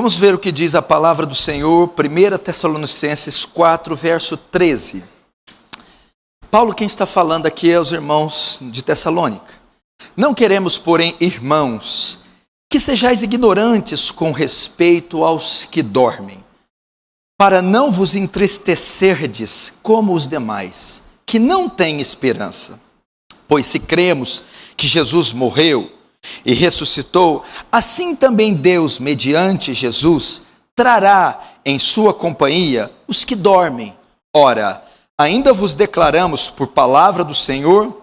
Vamos ver o que diz a palavra do Senhor, 1 Tessalonicenses 4, verso 13. Paulo, quem está falando aqui é os irmãos de Tessalônica. Não queremos, porém, irmãos, que sejais ignorantes com respeito aos que dormem, para não vos entristecerdes como os demais, que não têm esperança. Pois se cremos que Jesus morreu e ressuscitou, assim também Deus, mediante Jesus, trará em sua companhia os que dormem. Ora, ainda vos declaramos por palavra do Senhor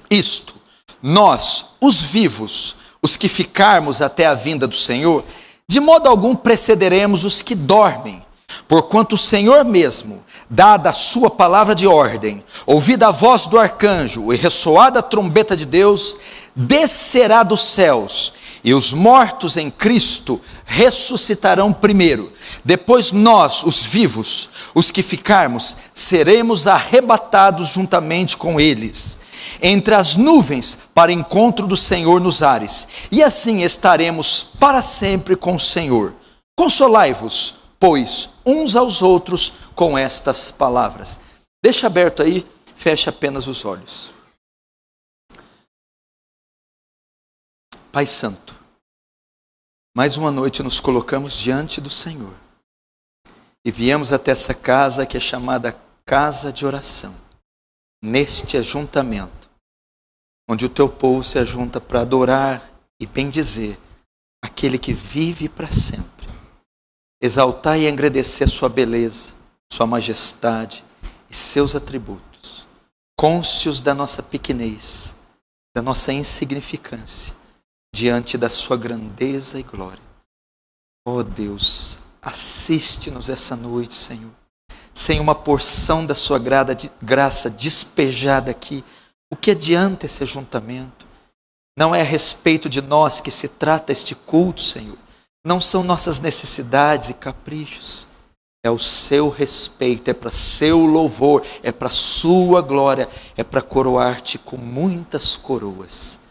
isto: nós, os vivos, os que ficarmos até a vinda do Senhor, de modo algum precederemos os que dormem. Porquanto o Senhor mesmo, dada a sua palavra de ordem, ouvida a voz do arcanjo e ressoada a trombeta de Deus, descerá dos céus, e os mortos em Cristo ressuscitarão primeiro. Depois nós, os vivos, os que ficarmos, seremos arrebatados juntamente com eles, entre as nuvens, para encontro do Senhor nos ares, e assim estaremos para sempre com o Senhor. Consolai-vos, pois, uns aos outros com estas palavras. Deixa aberto aí, feche apenas os olhos. Pai Santo, mais uma noite nos colocamos diante do Senhor e viemos até essa casa que é chamada casa de oração, neste ajuntamento, onde o teu povo se ajunta para adorar e bendizer aquele que vive para sempre. Exaltar e engrandecer sua beleza, sua majestade e seus atributos, cônscios da nossa pequenez, da nossa insignificância, diante da sua grandeza e glória. Oh Deus, assiste-nos essa noite, Senhor, sem uma porção da sua graça despejada aqui. O que adianta esse ajuntamento? Não é a respeito de nós que se trata este culto, Senhor. Não são nossas necessidades e caprichos. É o seu respeito, é para seu louvor, é para sua glória, é para coroar-te com muitas coroas.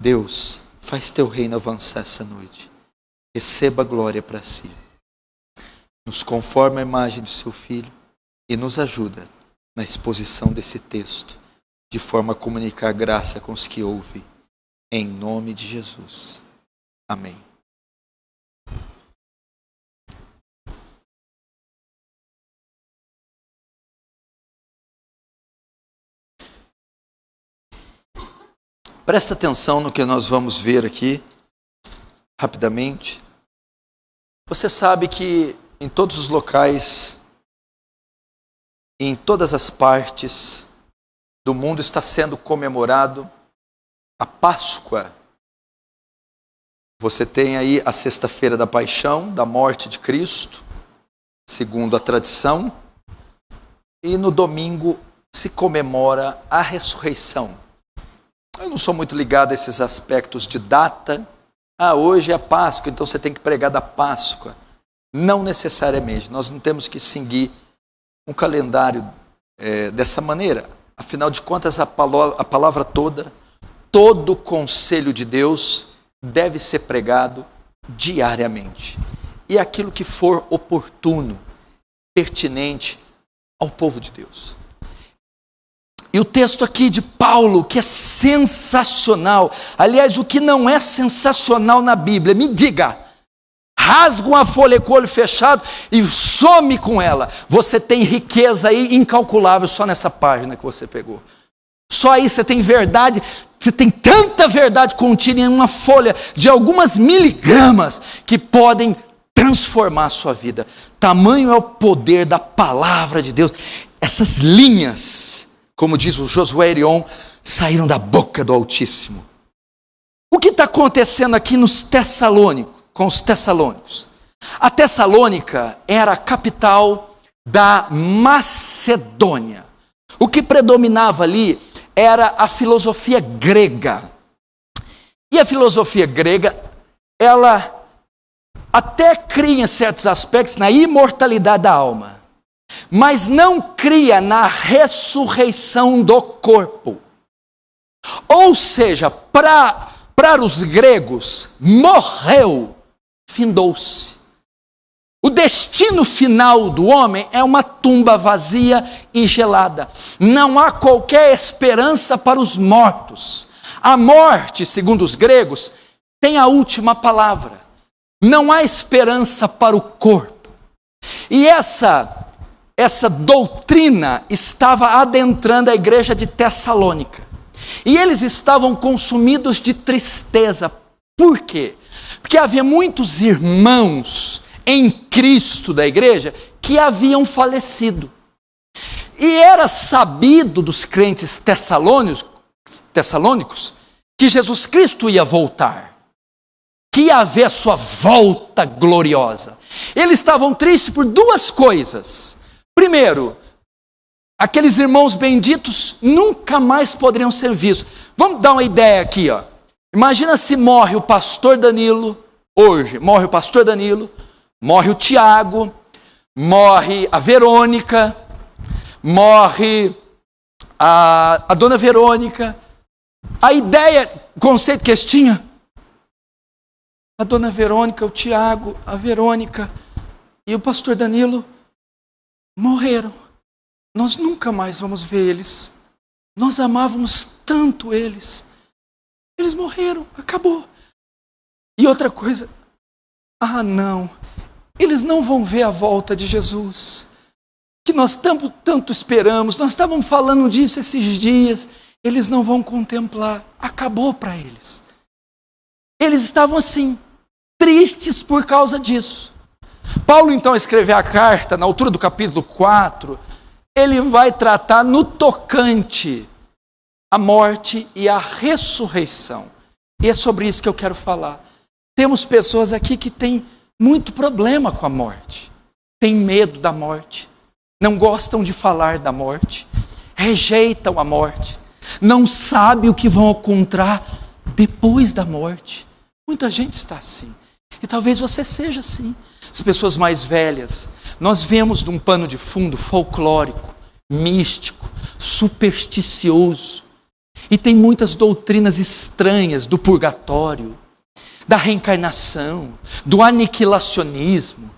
Deus, faz teu reino avançar essa noite. Receba a glória para si. Nos conforma a imagem do seu Filho e nos ajuda na exposição desse texto, de forma a comunicar graça com os que ouvem. Em nome de Jesus. Amém. Presta atenção no que nós vamos ver aqui, rapidamente. Você sabe que em todos os locais, em todas as partes do mundo está sendo comemorado a Páscoa. Você tem aí a sexta-feira da paixão, da morte de Cristo, segundo a tradição, e no domingo se comemora a ressurreição. Eu não sou muito ligado a esses aspectos de data. Hoje é a Páscoa, então você tem que pregar da Páscoa. Não necessariamente. Nós não temos que seguir um calendário dessa maneira. Afinal de contas, a palavra toda, todo o conselho de Deus deve ser pregado diariamente. E aquilo que for oportuno, pertinente ao povo de Deus. E o texto aqui de Paulo, que é sensacional. Aliás, o que não é sensacional na Bíblia, me diga. Rasga uma folha com o olho fechado e some com ela. Você tem riqueza aí incalculável só nessa página que você pegou. Só aí você tem verdade, você tem tanta verdade contida em uma folha de algumas miligramas que podem transformar a sua vida. Tamanho é o poder da palavra de Deus. Essas linhas, como diz o Josué Erion, saíram da boca do Altíssimo. O que está acontecendo aqui nos Tessalônicos, com os tessalônicos? A Tessalônica era a capital da Macedônia. O que predominava ali era a filosofia grega. E a filosofia grega, ela até cria em certos aspectos na imortalidade da alma, mas não cria na ressurreição do corpo. Ou seja, para os gregos, morreu, findou-se. O destino final do homem é uma tumba vazia e gelada. Não há qualquer esperança para os mortos. A morte, segundo os gregos, tem a última palavra. Não há esperança para o corpo. E essa doutrina estava adentrando a igreja de Tessalônica. E eles estavam consumidos de tristeza. Por quê? Porque havia muitos irmãos em Cristo da igreja que haviam falecido. E era sabido dos crentes tessalônicos que Jesus Cristo ia voltar, que ia haver a sua volta gloriosa. Eles estavam tristes por duas coisas. Primeiro, aqueles irmãos benditos nunca mais poderiam ser vistos. Vamos dar uma ideia aqui, ó. Imagina se morre o pastor Danilo, hoje, morre o pastor Danilo, morre o Tiago, morre a Verônica, morre a dona Verônica. A ideia, o conceito que eles tinham, a dona Verônica, o Tiago, a Verônica e o pastor Danilo morreram. Nós nunca mais vamos ver eles. Nós amávamos tanto eles. Eles morreram, acabou. E outra coisa, não, eles não vão ver a volta de Jesus, que nós tanto esperamos, nós estávamos falando disso esses dias, eles não vão contemplar, acabou para eles. Eles estavam assim, tristes por causa disso. Paulo então escreveu a carta, na altura do capítulo 4, ele vai tratar no tocante a morte e a ressurreição. E é sobre isso que eu quero falar. Temos pessoas aqui que têm muito problema com a morte. Têm medo da morte. Não gostam de falar da morte. Rejeitam a morte. Não sabem o que vão encontrar depois da morte. Muita gente está assim. E talvez você seja assim. As pessoas mais velhas. Nós vemos num pano de fundo folclórico, místico, supersticioso. E tem muitas doutrinas estranhas do purgatório, da reencarnação, do aniquilacionismo.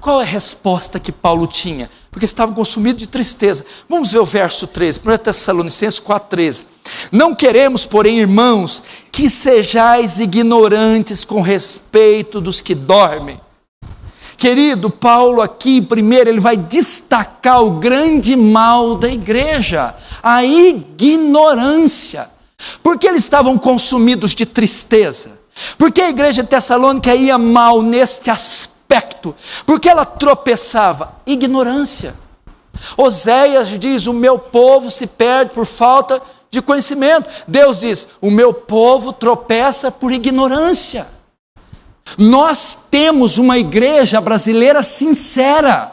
Qual é a resposta que Paulo tinha? Porque estavam consumidos de tristeza. Vamos ver o verso 13, 1 Tessalonicenses 4,13. Não queremos, porém, irmãos, que sejais ignorantes com respeito dos que dormem. Querido, Paulo aqui, primeiro, ele vai destacar o grande mal da igreja, a ignorância. Por que eles estavam consumidos de tristeza? Porque a igreja de Tessalônica ia mal neste aspecto? Porque ela tropeçava? Ignorância. Oséias diz, o meu povo se perde por falta de conhecimento. Deus diz, o meu povo tropeça por ignorância. Nós temos uma igreja brasileira sincera.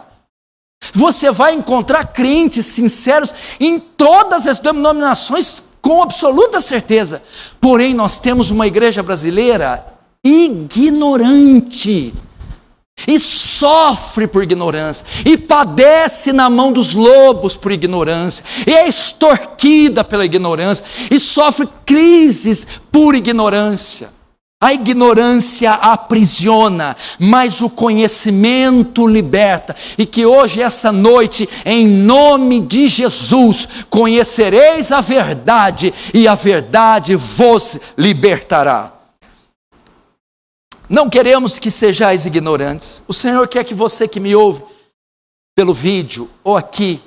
Você vai encontrar crentes sinceros em todas as denominações com absoluta certeza. Porém, nós temos uma igreja brasileira ignorante. E sofre por ignorância. E padece na mão dos lobos por ignorância. E é extorquida pela ignorância. E sofre crises por ignorância. A ignorância aprisiona, mas o conhecimento liberta. E que hoje, essa noite, em nome de Jesus, conhecereis a verdade, e a verdade vos libertará. Não queremos que sejais ignorantes. O Senhor quer que você que me ouve pelo vídeo ou aqui,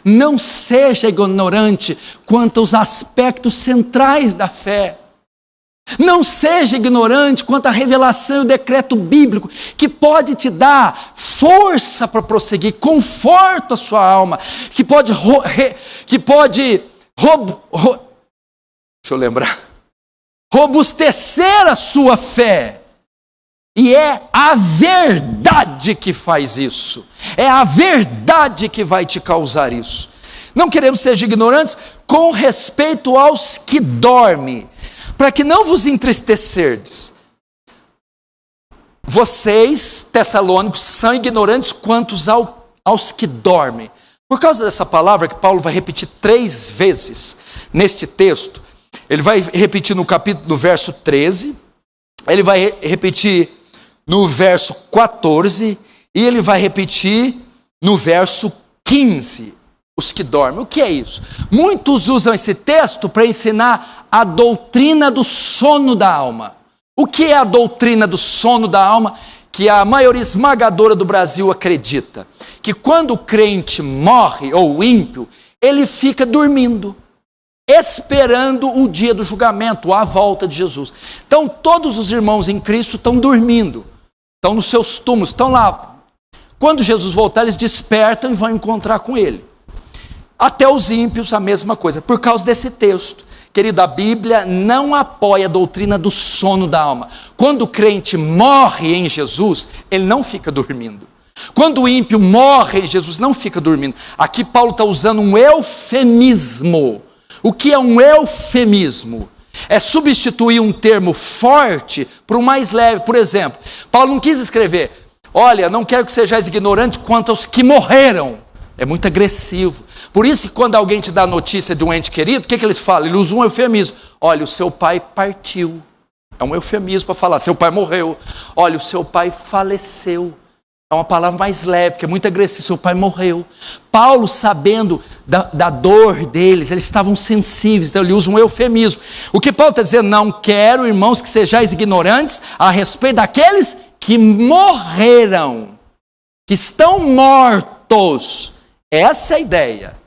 não seja ignorante quanto aos aspectos centrais da fé. Não seja ignorante quanto à revelação e o decreto bíblico, que pode te dar força para prosseguir, conforto à sua alma, que pode robustecer a sua fé. E é a verdade que faz isso. É a verdade que vai te causar isso. Não queremos ser ignorantes com respeito aos que dormem, para que não vos entristecerdes. Vocês, tessalônicos, são ignorantes quanto aos que dormem. Por causa dessa palavra que Paulo vai repetir 3 vezes neste texto, ele vai repetir no verso 13, ele vai repetir no verso 14 E ele vai repetir no verso 15, os que dormem. O que é isso? Muitos usam esse texto para ensinar a doutrina do sono da alma. O que é a doutrina do sono da alma? Que a maioria esmagadora do Brasil acredita. Que quando o crente morre, ou o ímpio, ele fica dormindo, esperando o dia do julgamento, a volta de Jesus. Então todos os irmãos em Cristo estão dormindo, estão nos seus túmulos, estão lá. Quando Jesus voltar, eles despertam e vão encontrar com ele. Até os ímpios a mesma coisa, por causa desse texto. Querido, a Bíblia não apoia a doutrina do sono da alma. Quando o crente morre em Jesus, ele não fica dormindo. Quando o ímpio morre em Jesus, não fica dormindo. Aqui Paulo está usando um eufemismo. O que é um eufemismo? É substituir um termo forte por um mais leve. Por exemplo, Paulo não quis escrever: olha, não quero que sejais ignorantes quanto aos que morreram. É muito agressivo. Por isso que quando alguém te dá notícia de um ente querido, o que eles falam? Eles usam um eufemismo. Olha, o seu pai partiu. É um eufemismo para falar, seu pai morreu. Olha, o seu pai faleceu. É uma palavra mais leve, que é muito agressiva. Seu pai morreu. Paulo, sabendo da dor deles, eles estavam sensíveis, então ele usa um eufemismo. O que Paulo está dizendo? Não quero, irmãos, que sejais ignorantes a respeito daqueles que morreram, que estão mortos. Essa é a ideia.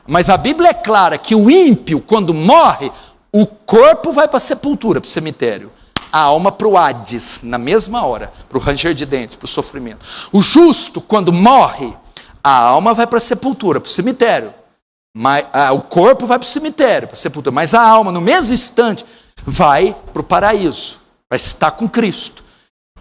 Mas a Bíblia é clara que o ímpio, quando morre, o corpo vai para a sepultura, para o cemitério. A alma para o Hades, na mesma hora, para o ranger de dentes, para o sofrimento. O justo, quando morre, a alma vai para a sepultura, para o cemitério. O corpo vai para o cemitério, para a sepultura. Mas a alma, no mesmo instante, vai para o paraíso, vai estar com Cristo.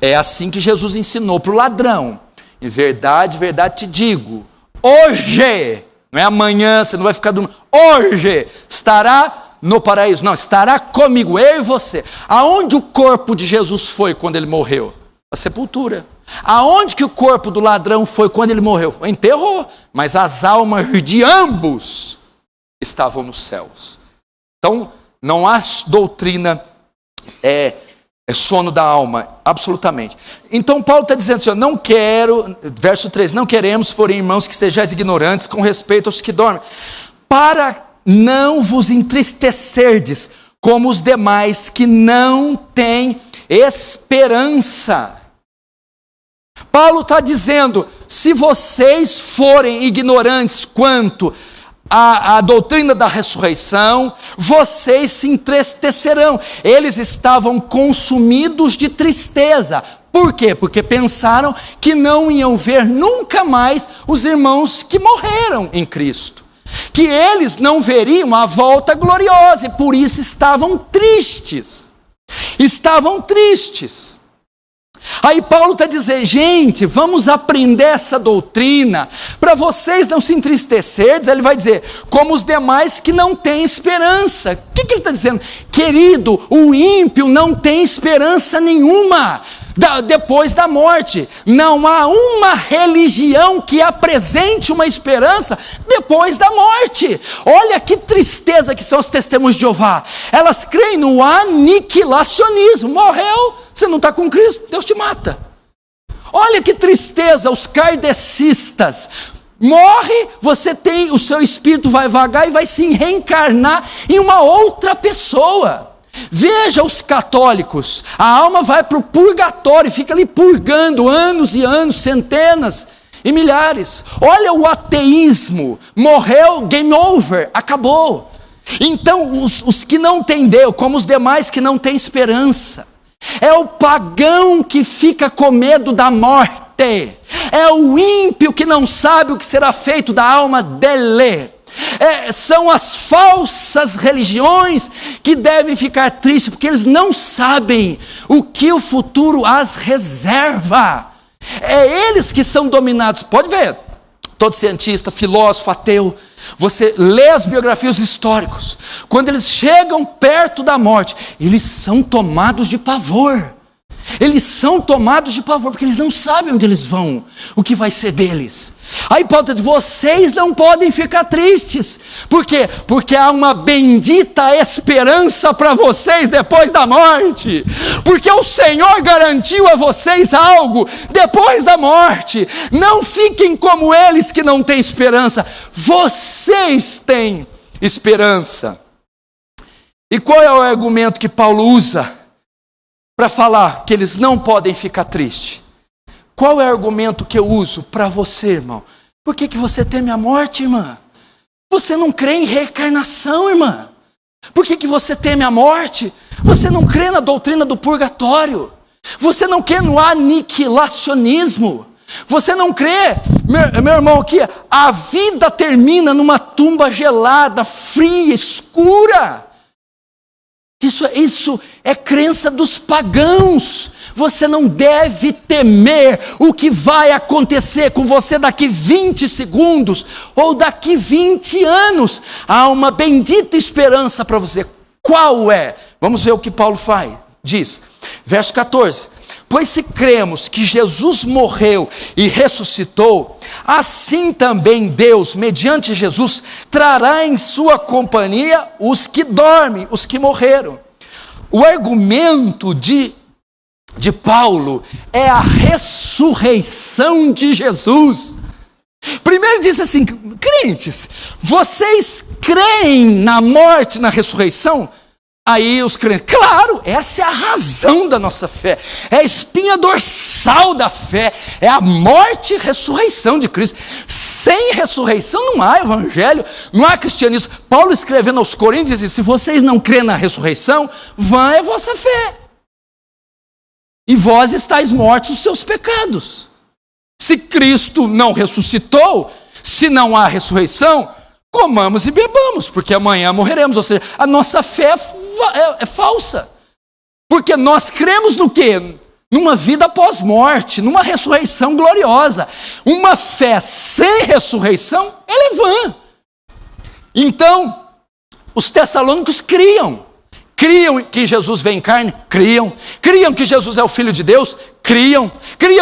É assim que Jesus ensinou para o ladrão. Em verdade, verdade te digo, hoje, não é amanhã, você não vai ficar dormindo, hoje estará no paraíso. Não, estará comigo, eu e você. Aonde o corpo de Jesus foi quando ele morreu? A sepultura. Aonde que o corpo do ladrão foi quando ele morreu? Enterrou. Mas as almas de ambos estavam nos céus. Então, não há doutrina, é sono da alma, absolutamente. Então Paulo está dizendo assim, ó, não quero, verso 13, não queremos, porém, irmãos, que sejais ignorantes com respeito aos que dormem, para não vos entristecerdes como os demais que não têm esperança. Paulo está dizendo, se vocês forem ignorantes quanto a doutrina da ressurreição, vocês se entristecerão. Eles estavam consumidos de tristeza. Por quê? Porque pensaram que não iam ver nunca mais os irmãos que morreram em Cristo. Que eles não veriam a volta gloriosa, e por isso estavam tristes. Estavam tristes. Aí Paulo está dizendo, gente, vamos aprender essa doutrina, para vocês não se entristecerem. Ele vai dizer, como os demais que não têm esperança. O que ele está dizendo? Querido, o ímpio não tem esperança nenhuma depois da morte. Não há uma religião que apresente uma esperança depois da morte. Olha que tristeza que são as testemunhas de Jeová. Elas creem no aniquilacionismo. Morreu, você não está com Cristo, Deus te mata. Olha que tristeza os kardecistas. Morre, você tem, o seu espírito vai vagar e vai se reencarnar em uma outra pessoa. Veja os católicos, a alma vai para o purgatório, fica ali purgando anos e anos, centenas e milhares. Olha o ateísmo, morreu, game over, acabou. Então os que não têm Deus, como os demais que não têm esperança, é o pagão que fica com medo da morte, é o ímpio que não sabe o que será feito da alma dele. São as falsas religiões que devem ficar tristes, porque eles não sabem o que o futuro as reserva. É eles que são dominados. Pode ver, todo cientista, filósofo, ateu, você lê as biografias históricos, quando eles chegam perto da morte, eles são tomados de pavor. eles são tomados de pavor, porque eles não sabem onde eles vão, o que vai ser deles. A hipótese, vocês não podem ficar tristes. Por quê? Porque há uma bendita esperança para vocês depois da morte. Porque o Senhor garantiu a vocês algo depois da morte. Não fiquem como eles que não têm esperança. Vocês têm esperança. E qual é o argumento que Paulo usa para falar que eles não podem ficar tristes? Qual é o argumento que eu uso para você, irmão? Por que você teme a morte, irmã? Você não crê em reencarnação, irmã? Por que você teme a morte? Você não crê na doutrina do purgatório? Você não crê no aniquilacionismo? Você não crê, meu irmão, que a vida termina numa tumba gelada, fria, escura? Isso é crença dos pagãos. Você não deve temer o que vai acontecer com você daqui 20 segundos ou daqui 20 anos. Há uma bendita esperança para você. Qual é? Vamos ver o que Paulo diz. Verso 14. Pois se cremos que Jesus morreu e ressuscitou, assim também Deus, mediante Jesus, trará em sua companhia os que dormem, os que morreram. O argumento de Paulo é a ressurreição de Jesus. Primeiro diz assim: crentes, vocês creem na morte, na ressurreição? Aí os crentes, claro, essa é a razão da nossa fé, é a espinha dorsal da fé, é a morte e ressurreição de Cristo. Sem ressurreição não há evangelho, não há cristianismo. Paulo escrevendo aos Coríntios diz: se vocês não crêem na ressurreição, vã é vossa fé, e vós estáis mortos os seus pecados. Se Cristo não ressuscitou, se não há ressurreição, comamos e bebamos, porque amanhã morreremos. Ou seja, a nossa fé é falsa, porque nós cremos no quê? Numa vida pós-morte, numa ressurreição gloriosa. Uma fé sem ressurreição, ela é vã. Então, os tessalônicos criam que Jesus veio em carne, criam que Jesus é o Filho de Deus, criam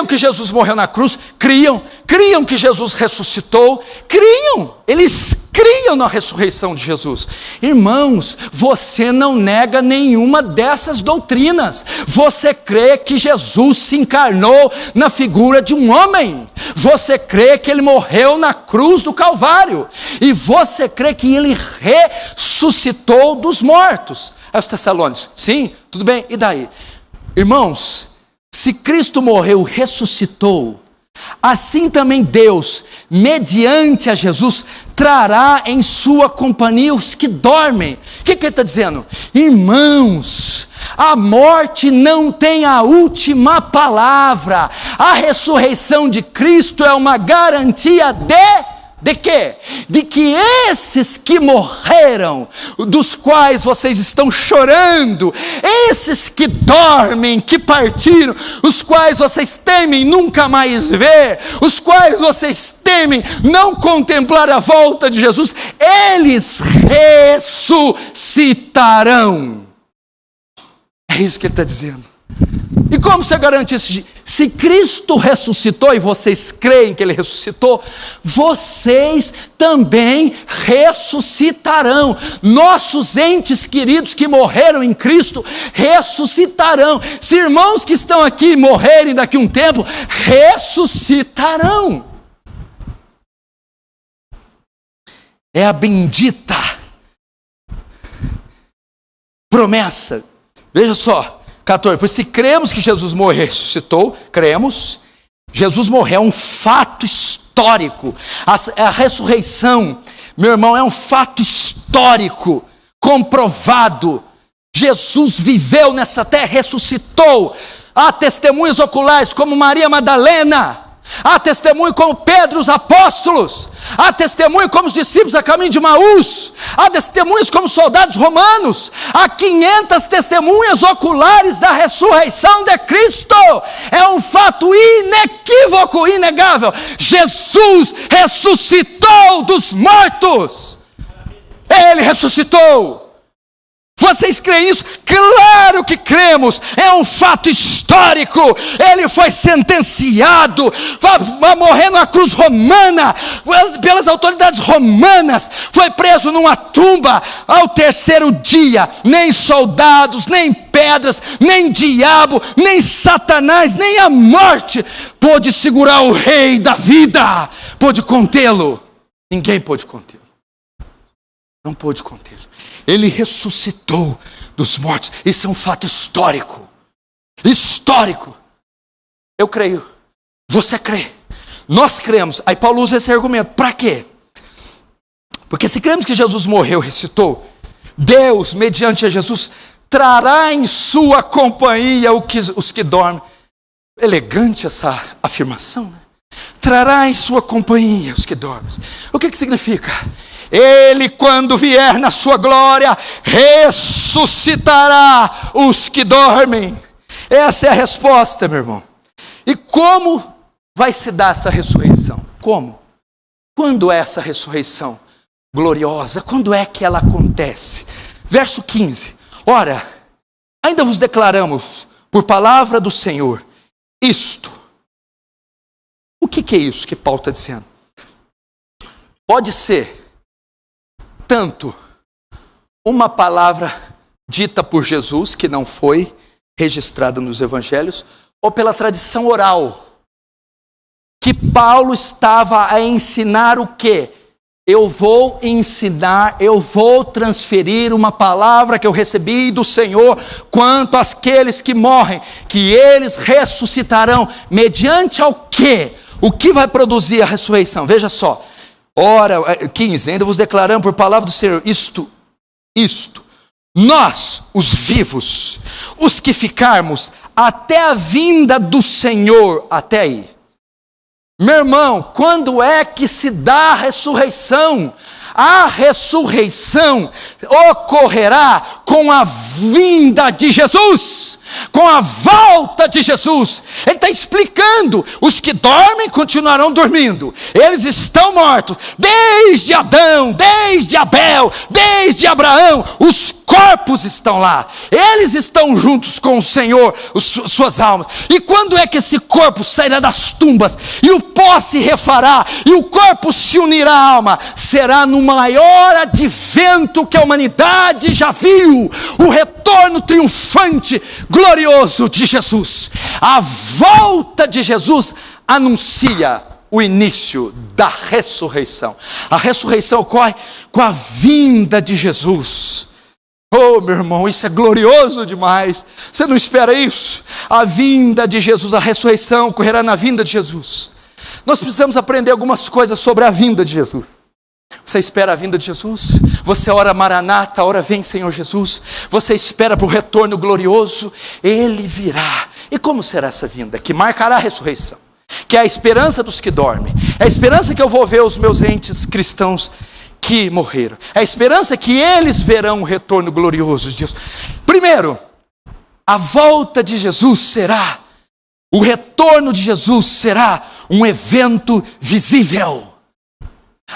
que Jesus morreu na cruz, criam que Jesus ressuscitou, eles criam na ressurreição de Jesus. Irmãos, você não nega nenhuma dessas doutrinas. Você crê que Jesus se encarnou na figura de um homem. Você crê que ele morreu na cruz do Calvário. E você crê que ele ressuscitou dos mortos. Aí os Tessalônicos, sim, tudo bem, e daí? Irmãos, se Cristo morreu, ressuscitou, assim também Deus, mediante a Jesus, trará em sua companhia os que dormem. O que ele está dizendo? Irmãos, a morte não tem a última palavra. A ressurreição de Cristo é uma garantia de quê? De que esses que morreram, dos quais vocês estão chorando, esses que dormem, que partiram, os quais vocês temem nunca mais ver, os quais vocês temem não contemplar a volta de Jesus, eles ressuscitarão. É isso que ele está dizendo. E como você garante isso? Se Cristo ressuscitou e vocês creem que Ele ressuscitou, vocês também ressuscitarão. Nossos entes queridos que morreram em Cristo ressuscitarão. Se irmãos que estão aqui morrerem daqui a um tempo, ressuscitarão. É a bendita promessa. Veja só. 14, pois se cremos que Jesus morreu e ressuscitou, cremos, Jesus morreu, é um fato histórico, a ressurreição, meu irmão, é um fato histórico, comprovado. Jesus viveu nessa terra, ressuscitou. Há testemunhas oculares como Maria Madalena, há testemunho como Pedro, os apóstolos, há testemunho como os discípulos a caminho de Maús, há testemunhos como soldados romanos, há 500 testemunhas oculares da ressurreição de Cristo. É um fato inequívoco, inegável. Jesus ressuscitou dos mortos. Ele ressuscitou. Vocês creem isso? Claro que cremos, é um fato histórico. Ele foi sentenciado a morrer numa cruz romana, pelas autoridades romanas, foi preso numa tumba. Ao terceiro dia, nem soldados, nem pedras, nem diabo, nem Satanás, nem a morte pôde segurar o rei da vida, pôde contê-lo. Ninguém pôde contê-lo, não pôde contê-lo. Ele ressuscitou dos mortos. Isso é um fato histórico. Histórico. Eu creio. Você crê. Nós cremos. Aí Paulo usa esse argumento. Para quê? Porque se cremos que Jesus morreu, ressuscitou, Deus, mediante a Jesus, trará em sua companhia os que dormem. Elegante essa afirmação, né? Trará em sua companhia os que dormem. O que significa? Ele, quando vier na sua glória, ressuscitará os que dormem. Essa é a resposta, meu irmão. E como vai se dar essa ressurreição? Como? Quando é essa ressurreição gloriosa? Quando é que ela acontece? Verso 15. Ora, ainda vos declaramos por palavra do Senhor isto. O que é isso que Paulo está dizendo? Pode ser tanto uma palavra dita por Jesus, que não foi registrada nos evangelhos, ou pela tradição oral, que Paulo estava a ensinar o quê? Eu vou ensinar, eu vou transferir uma palavra que eu recebi do Senhor quanto àqueles que morrem, que eles ressuscitarão, mediante ao quê? O que vai produzir a ressurreição? Veja só. Ora, 15, ainda vos declaramos por palavra do Senhor, isto, nós, os vivos, os que ficarmos até a vinda do Senhor, até aí. Meu irmão, quando é que se dá a ressurreição? A ressurreição ocorrerá com a vinda de Jesus, com a volta de Jesus. Ele está explicando, os que dormem continuarão dormindo, eles estão mortos, desde Adão, desde Abel, desde Abraão, os corpos estão lá, eles estão juntos com o Senhor, suas almas. E quando é que esse corpo sairá das tumbas, e o pó se refará, e o corpo se unirá à alma? Será no maior advento que a humanidade já viu, o retorno triunfante, glorioso de Jesus. A volta de Jesus anuncia o início da ressurreição. A ressurreição ocorre com a vinda de Jesus. Oh, meu irmão, isso é glorioso demais. Você não espera isso? A vinda de Jesus, a ressurreição ocorrerá na vinda de Jesus. Nós precisamos aprender algumas coisas sobre a vinda de Jesus. Você espera a vinda de Jesus? Você ora Maranata, ora vem Senhor Jesus. Você espera para o retorno glorioso? Ele virá. E como será essa vinda? Que marcará a ressurreição, que é a esperança dos que dormem. É a esperança que eu vou ver os meus entes cristãos que morreram. É a esperança que eles verão o retorno glorioso de Deus. Primeiro, a volta de Jesus será, o retorno de Jesus será um evento visível.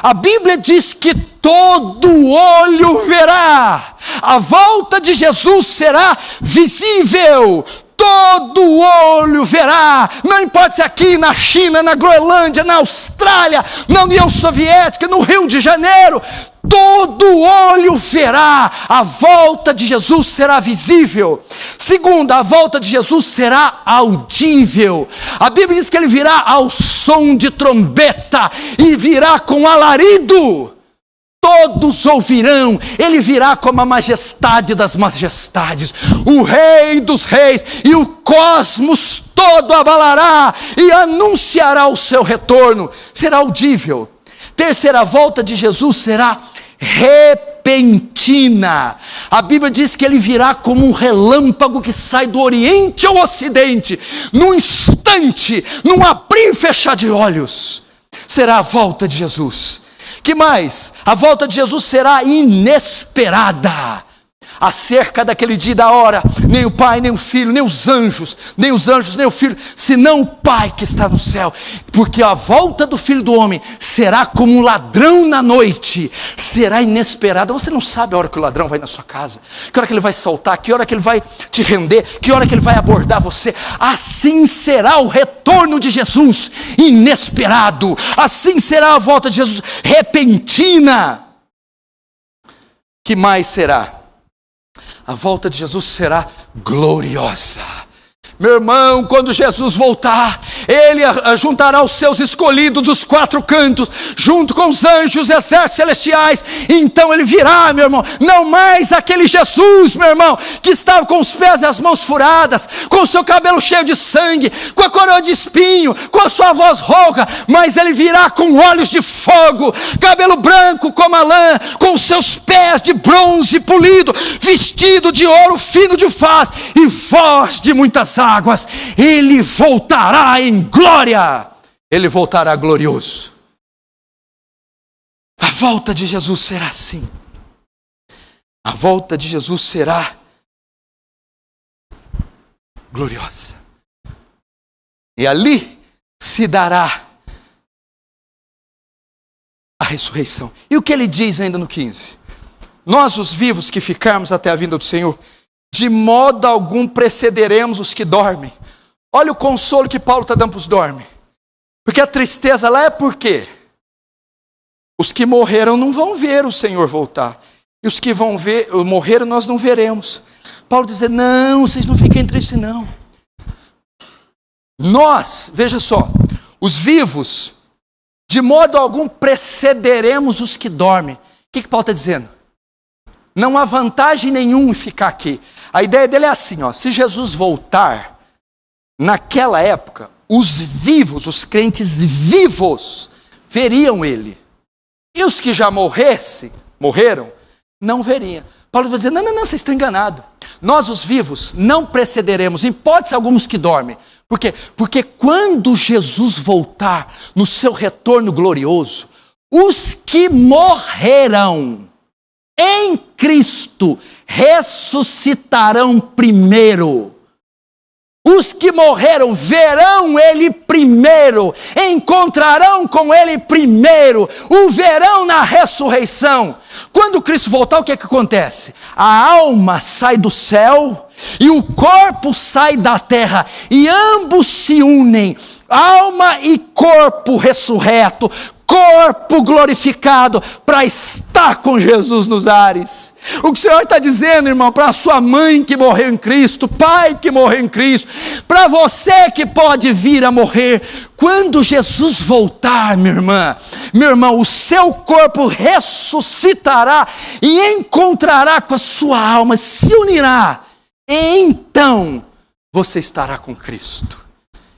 A Bíblia diz que todo olho verá. A volta de Jesus será visível. Todo olho verá, não importa se aqui na China, na Groenlândia, na Austrália, na União Soviética, no Rio de Janeiro, todo olho verá. A volta de Jesus será visível. Segundo, a volta de Jesus será audível. A Bíblia diz que ele virá ao som de trombeta e virá com alarido. Todos ouvirão, ele virá como a majestade das majestades, o rei dos reis, e o cosmos todo abalará e anunciará o seu retorno. Será audível. Terceira, a volta de Jesus será repentina. A Bíblia diz que ele virá como um relâmpago que sai do oriente ao ocidente, num instante, num abrir e fechar de olhos. Será a volta de Jesus. Que mais? A volta de Jesus será inesperada. acerca daquele dia e da hora, nem o Pai, nem o Filho, nem os anjos, nem o Filho, senão o Pai que está no céu. Porque a volta do Filho do Homem será como um ladrão na noite, será inesperada. Você não sabe a hora que o ladrão vai na sua casa, que hora que ele vai saltar, que hora que ele vai te render, que hora que ele vai abordar você. Assim será o retorno de Jesus, inesperado. Assim será a volta de Jesus, repentina. Que mais será? A volta de Jesus será gloriosa. Meu irmão, quando Jesus voltar, Ele juntará os seus escolhidos dos 4 cantos, junto com os anjos, exércitos celestiais. Então Ele virá, meu irmão, não mais aquele Jesus, meu irmão, que estava com os pés e as mãos furadas, com o seu cabelo cheio de sangue, com a coroa de espinho, com a sua voz rouca, mas Ele virá com olhos de fogo, cabelo branco como a lã, com os seus pés de bronze polido, vestido de ouro fino de faz, e voz de muitas águas. Ele voltará em glória, Ele voltará glorioso. A volta de Jesus será assim. A volta de Jesus será gloriosa. E ali se dará a ressurreição. E o que ele diz ainda no 15? Nós, os vivos que ficarmos até a vinda do Senhor, de modo algum precederemos os que dormem. Olha o consolo que Paulo está dando para os dormem. Porque a tristeza lá é por quê? Os que morreram não vão ver o Senhor voltar. E os que vão ver, morreram, nós não veremos. Paulo diz, não, vocês não fiquem tristes não. Nós, veja só, os vivos, de modo algum precederemos os que dormem. O que Paulo está dizendo? Não há vantagem nenhuma em ficar aqui. A ideia dele é assim, ó, se Jesus voltar, naquela época, os vivos, os crentes vivos, veriam ele. E os que já morreram, não veriam. Paulo vai dizer, não, vocês estão enganados. Nós, os vivos, não precederemos, em hipótese alguns que dormem. Por quê? Porque quando Jesus voltar, no seu retorno glorioso, os que morreram em Cristo ressuscitarão primeiro. Os que morreram verão Ele primeiro, encontrarão com Ele primeiro, o verão na ressurreição. Quando Cristo voltar, o que acontece? A alma sai do céu e o corpo sai da terra, e ambos se unem, alma e corpo ressurreto, corpo glorificado, para estar com Jesus nos ares. O que o Senhor está dizendo, irmão, para a sua mãe que morreu em Cristo, pai que morreu em Cristo, para você que pode vir a morrer, quando Jesus voltar, minha irmã, meu irmão, o seu corpo ressuscitará e encontrará com a sua alma, se unirá, e então você estará com Cristo.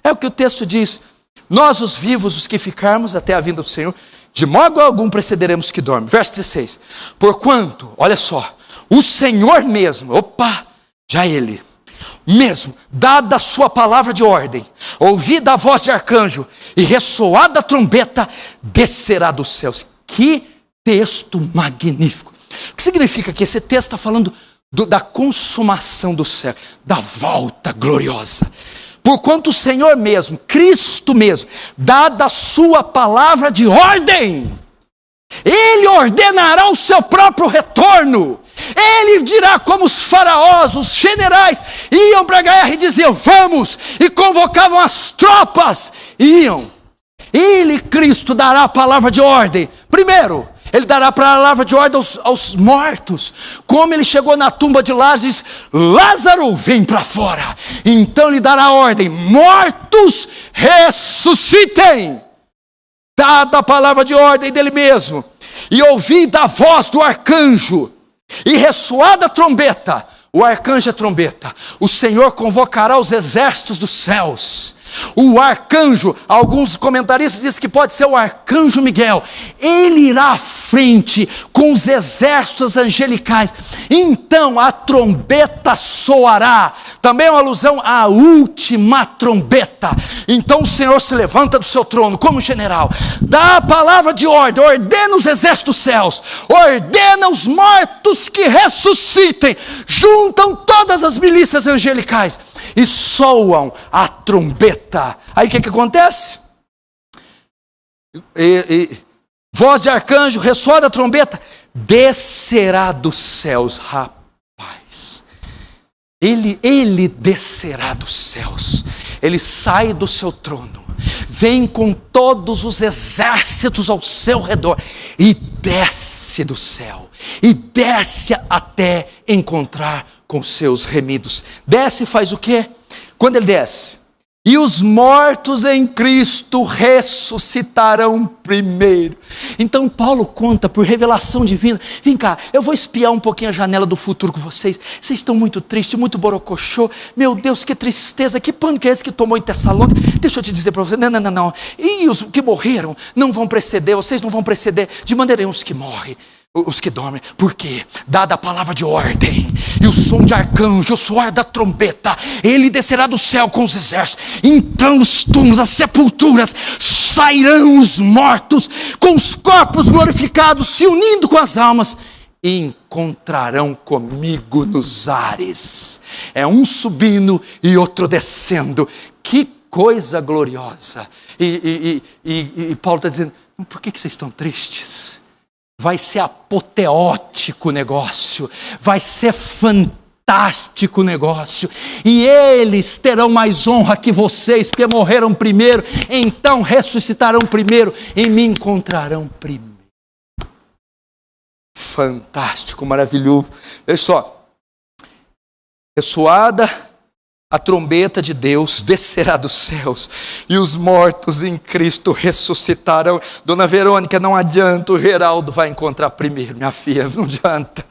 É o que o texto diz. Nós, os vivos, os que ficarmos até a vinda do Senhor, de modo algum precederemos que dormem. Verso 16. Porquanto, olha só, o Senhor mesmo, já Ele, mesmo, dada a sua palavra de ordem, ouvida a voz de arcanjo e ressoada a trombeta, descerá dos céus. Que texto magnífico. O que significa que esse texto está falando da consumação do céu, da volta gloriosa. Porquanto o Senhor mesmo, Cristo mesmo, dada a sua palavra de ordem, Ele ordenará o seu próprio retorno. Ele dirá como os faraós, os generais, iam para a guerra e diziam, vamos, e convocavam as tropas, iam. Ele, Cristo, dará a palavra de ordem. Primeiro, Ele dará a palavra de ordem aos mortos. Como Ele chegou na tumba de Lázaro e disse, Lázaro, vem para fora. Então Ele dará a ordem, mortos, ressuscitem. Dada a palavra de ordem dEle mesmo, e ouvida a voz do arcanjo, e ressoada a trombeta, o arcanjo é a trombeta, o Senhor convocará os exércitos dos céus. O arcanjo, alguns comentaristas dizem que pode ser o arcanjo Miguel. Ele irá frente com os exércitos angelicais. Então a trombeta soará. Também é uma alusão à última trombeta. Então o Senhor se levanta do seu trono como general, dá a palavra de ordem, ordena os exércitos dos céus, ordena os mortos que ressuscitem, juntam todas as milícias angelicais e soam a trombeta. Aí o que acontece? Voz de arcanjo, ressoa da trombeta, descerá dos céus. Rapaz, ele descerá dos céus. Ele sai do seu trono, vem com todos os exércitos ao seu redor e desce do céu, e desce até encontrar com seus remidos. Desce e faz o quê? Quando ele desce, e os mortos em Cristo ressuscitarão primeiro. Então Paulo conta por revelação divina. Vem cá, eu vou espiar um pouquinho a janela do futuro com vocês. Vocês estão muito tristes, muito borocochô. Meu Deus, que tristeza, que pânico é esse que tomou em Tessalônica? Deixa eu te dizer para vocês, não. E os que morreram não vão preceder, vocês não vão preceder de maneira nenhuma os que morrem. Os que dormem, porque dada a palavra de ordem, e o som de arcanjo, o soar da trombeta, ele descerá do céu com os exércitos. Então os túmulos, as sepulturas, sairão os mortos, com os corpos glorificados, se unindo com as almas, e encontrarão comigo nos ares. É um subindo e outro descendo. Que coisa gloriosa. E Paulo está dizendo, por que vocês estão tristes? Vai ser apoteótico o negócio, vai ser fantástico o negócio, e eles terão mais honra que vocês, porque morreram primeiro, então ressuscitarão primeiro, e me encontrarão primeiro. Fantástico, maravilhoso. Veja só, ressoada a trombeta de Deus, descerá dos céus, e os mortos em Cristo ressuscitarão. Dona Verônica, não adianta, o Geraldo vai encontrar primeiro, minha filha, não adianta.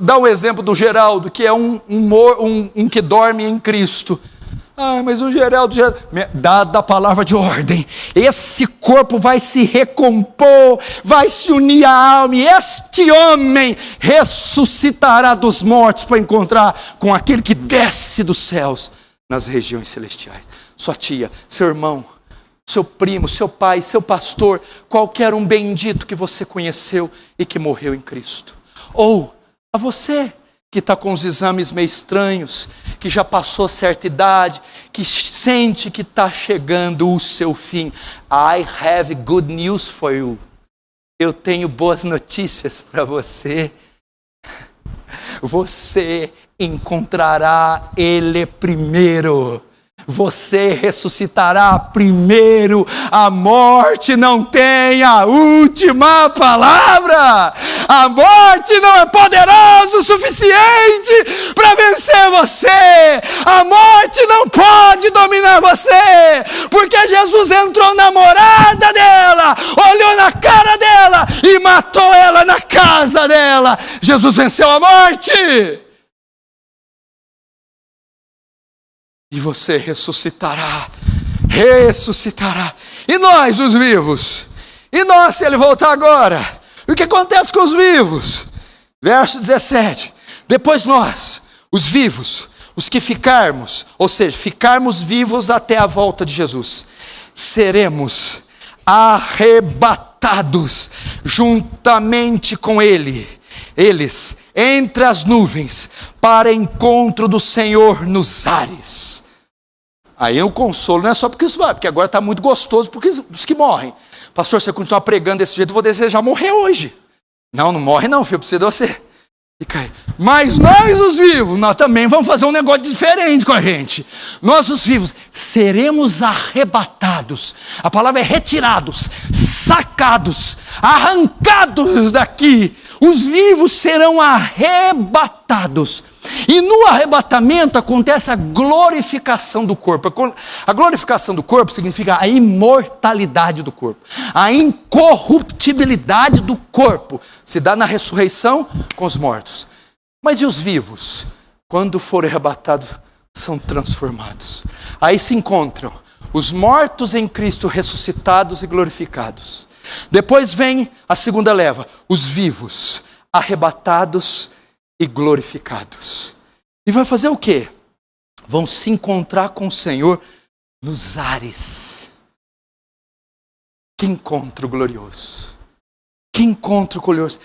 Dá um exemplo do Geraldo, que é um que dorme em Cristo. Mas o Geraldo, dada a palavra de ordem, esse corpo vai se recompor, vai se unir à alma, e este homem ressuscitará dos mortos para encontrar com aquele que desce dos céus nas regiões celestiais. Sua tia, seu irmão, seu primo, seu pai, seu pastor, qualquer um bendito que você conheceu e que morreu em Cristo. Ou a você que está com os exames meio estranhos, que já passou certa idade, que sente que está chegando o seu fim. I have good news for you. Eu tenho boas notícias para você. Você encontrará Ele primeiro. Você ressuscitará primeiro. A morte não tem a última palavra. A morte não é poderosa o suficiente para vencer você. A morte não pode dominar você, porque Jesus entrou na morada dela, olhou na cara dela e matou ela na casa dela. Jesus venceu a morte. E você ressuscitará. E nós, os vivos? E nós, se ele voltar agora? O que acontece com os vivos? Verso 17. Depois nós, os vivos, os que ficarmos, ou seja, ficarmos vivos até a volta de Jesus, seremos arrebatados juntamente com ele. Eles, entre as nuvens, para encontro do Senhor nos ares. Aí o consolo não é só porque isso vai, porque agora está muito gostoso porque os que morrem. Pastor, se você continuar pregando desse jeito, eu vou desejar morrer hoje. Não morre não, filho, precisa de você. Mas nós os vivos, nós também vamos fazer um negócio diferente com a gente. Nós os vivos seremos arrebatados. A palavra é retirados, sacados, arrancados daqui. Os vivos serão arrebatados. E no arrebatamento acontece a glorificação do corpo. A glorificação do corpo significa a imortalidade do corpo. A incorruptibilidade do corpo se dá na ressurreição com os mortos. Mas e os vivos? Quando forem arrebatados, são transformados. Aí se encontram os mortos em Cristo ressuscitados e glorificados. Depois vem a segunda leva, os vivos, arrebatados e glorificados. E vai fazer o quê? Vão se encontrar com o Senhor nos ares. Que encontro glorioso! Que encontro glorioso!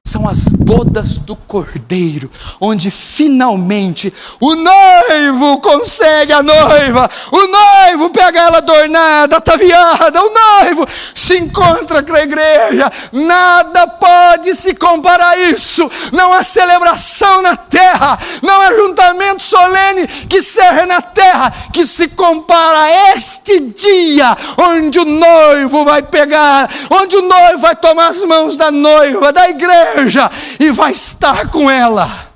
São as bodas do Cordeiro, onde finalmente o noivo consegue a noiva, o noivo pega ela adornada, ataviada, o noivo se encontra com a igreja. Nada pode se comparar a isso. Não há celebração na terra, não há ajuntamento solene que serve na terra que se compara a este dia, onde o noivo vai pegar, onde o noivo vai tomar as mãos da noiva, da igreja, e vai estar com ela.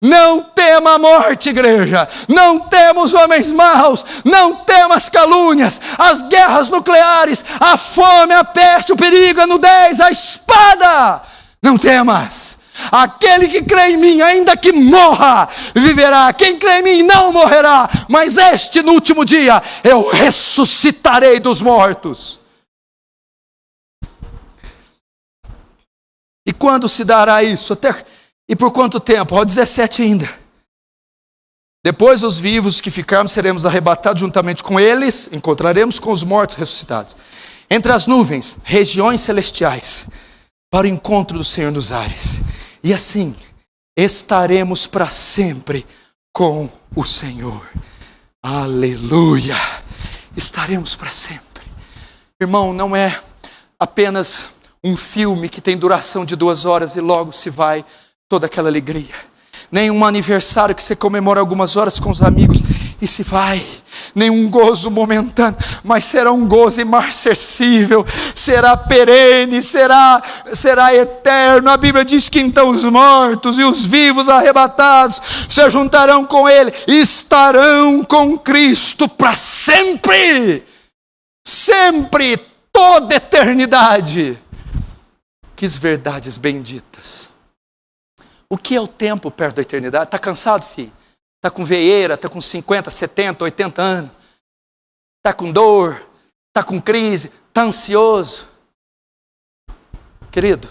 Não tema a morte, igreja. Não temos homens maus. Não temas calúnias, as guerras nucleares, a fome, a peste, o perigo, a nudez, a espada. Não temas. Aquele que crê em mim, ainda que morra, viverá. Quem crê em mim não morrerá, mas no último dia eu ressuscitarei dos mortos. E quando se dará isso? E por quanto tempo? 17 ainda. Depois os vivos que ficarmos seremos arrebatados juntamente com eles, encontraremos com os mortos ressuscitados. Entre as nuvens, regiões celestiais, para o encontro do Senhor nos ares. E assim, estaremos para sempre com o Senhor. Aleluia! Estaremos para sempre. Irmão, não é apenas um filme que tem duração de 2 horas e logo se vai toda aquela alegria. Nem um aniversário que você comemora algumas horas com os amigos e se vai. Nem um gozo momentâneo, mas será um gozo imarcessível, será perene, será eterno. A Bíblia diz que então os mortos e os vivos arrebatados se juntarão com Ele e estarão com Cristo para sempre. Sempre, toda eternidade. Que verdades benditas. O que é o tempo perto da eternidade? Está cansado, filho? Está com veieira, está com 50, 70, 80 anos? Está com dor? Está com crise? Está ansioso? Querido,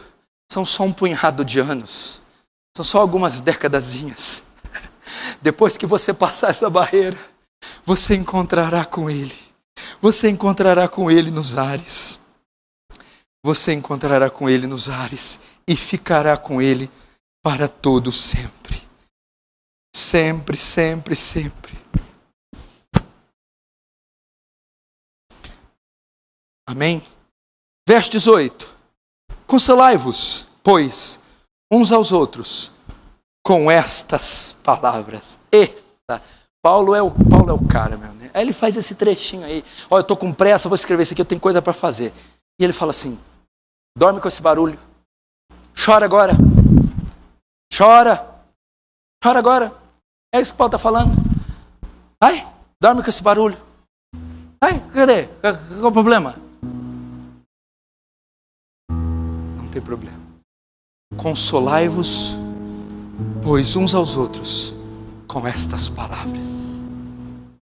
são só um punhado de anos. São só algumas décadazinhas. Depois que você passar essa barreira, você encontrará com Ele. Você encontrará com Ele nos ares. Você encontrará com Ele nos ares e ficará com Ele para todo sempre. Sempre, sempre, sempre. Amém? Verso 18. Consolai-vos, pois, uns aos outros, com estas palavras. Eita! Paulo é o cara, meu. Né? Aí ele faz esse trechinho aí. Olha, eu estou com pressa, vou escrever isso aqui, eu tenho coisa para fazer. E ele fala assim: dorme com esse barulho. Chora agora. Chora. Chora agora. É isso que Paulo está falando. Vai, dorme com esse barulho. Vai, cadê? Qual é o problema? Não tem problema. Consolai-vos, pois uns aos outros, com estas palavras.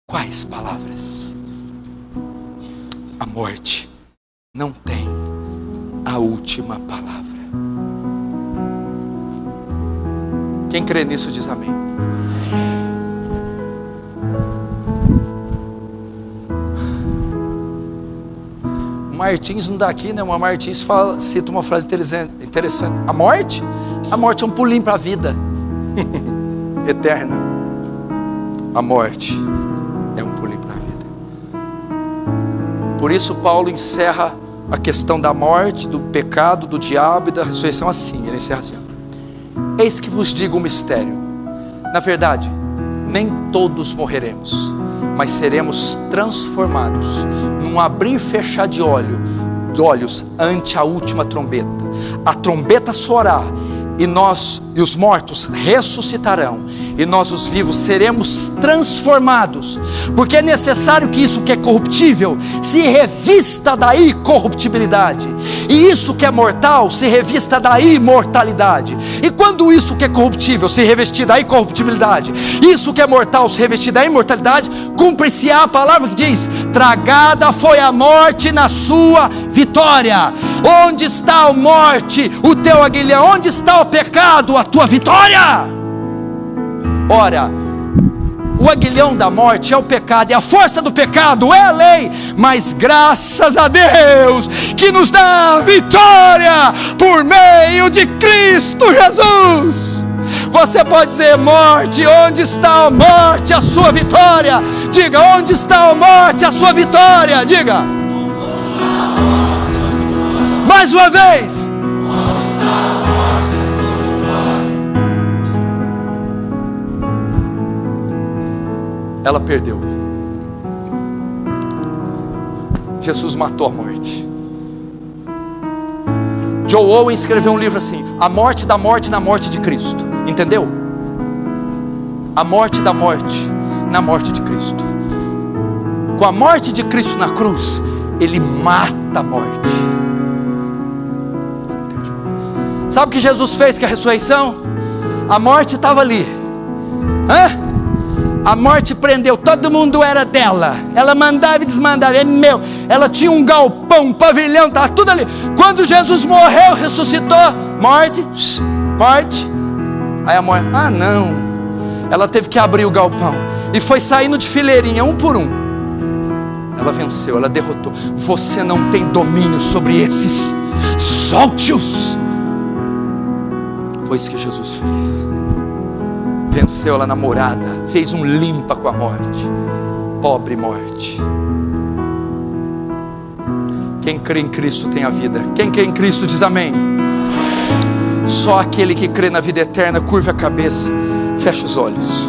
Quais palavras? A morte não tem a última palavra. Quem crê nisso diz amém. O Martins não dá aqui, né? O Martins cita uma frase interessante. A morte é um pulinho para a vida eterna. A morte é um pulinho para a vida. Por isso Paulo encerra a questão da morte, do pecado, do diabo e da ressurreição assim. Ele encerra assim: eis que vos digo um mistério. Na verdade, nem todos morreremos, mas seremos transformados num abrir e fechar de olhos ante a última trombeta. A trombeta soará e os mortos ressuscitarão, e nós os vivos seremos transformados, porque é necessário que isso que é corruptível se revista da incorruptibilidade, e isso que é mortal se revista da imortalidade. E quando isso que é corruptível se revestir da incorruptibilidade, isso que é mortal se revestir da imortalidade, cumpre-se a palavra que diz: tragada foi a morte na sua vitória? Onde está a morte, o teu aguilhão? Onde está o pecado, a tua vitória? Ora, o aguilhão da morte é o pecado, e a força do pecado é a lei, mas graças a Deus que nos dá a vitória por meio de Cristo Jesus. Você pode dizer: morte, onde está a morte, a sua vitória? Diga: onde está a morte, a sua vitória? Diga mais uma vez. Ela perdeu. Jesus matou a morte. Joe Owen escreveu um livro assim: A morte da morte na morte de Cristo. Entendeu? A morte da morte na morte de Cristo. Com a morte de Cristo na cruz, Ele mata a morte. Sabe o que Jesus fez com a ressurreição? A morte estava ali. A morte prendeu, todo mundo era dela. Ela mandava e desmandava, é meu. Ela tinha um galpão, um pavilhão, estava tudo ali. Quando Jesus morreu, ressuscitou, morte. Aí a morte, não. Ela teve que abrir o galpão e foi saindo de fileirinha, um por um. Ela venceu, ela derrotou. Você não tem domínio sobre esses. Solte-os. Foi isso que Jesus fez. Venceu ela na morada, fez um limpa com a morte. Pobre morte. Quem crê em Cristo tem a vida. Quem crê em Cristo diz amém. Só aquele que crê na vida eterna curva a cabeça, fecha os olhos.